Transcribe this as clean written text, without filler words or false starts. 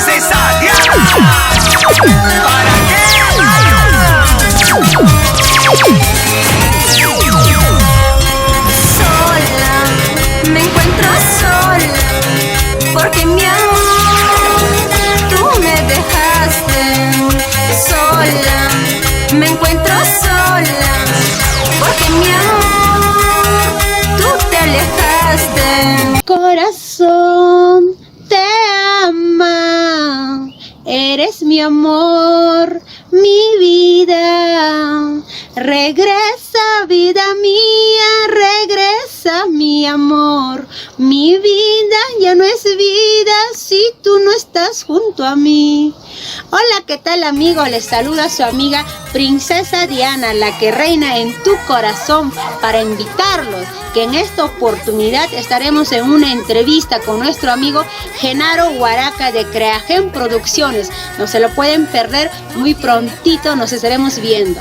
princesa Diana. ¿Para qué? Sola, me encuentro sola, porque mi amor, tú me dejaste. Sola, me encuentro sola, porque mi amor, tú te alejaste. Corazón te ama, eres mi amor, mi vida. Regresa, vida mía, regresa, mi amor. Mi vida ya no es vida si tú no estás junto a mí. Hola, ¿qué tal, amigo? Les saluda su amiga Princesa Diana, la que reina en tu corazón, para invitarlos que en esta oportunidad estaremos en una entrevista con nuestro amigo Genaro Huaraca de Creagen Producciones. No se lo pueden perder, muy prontito nos estaremos viendo.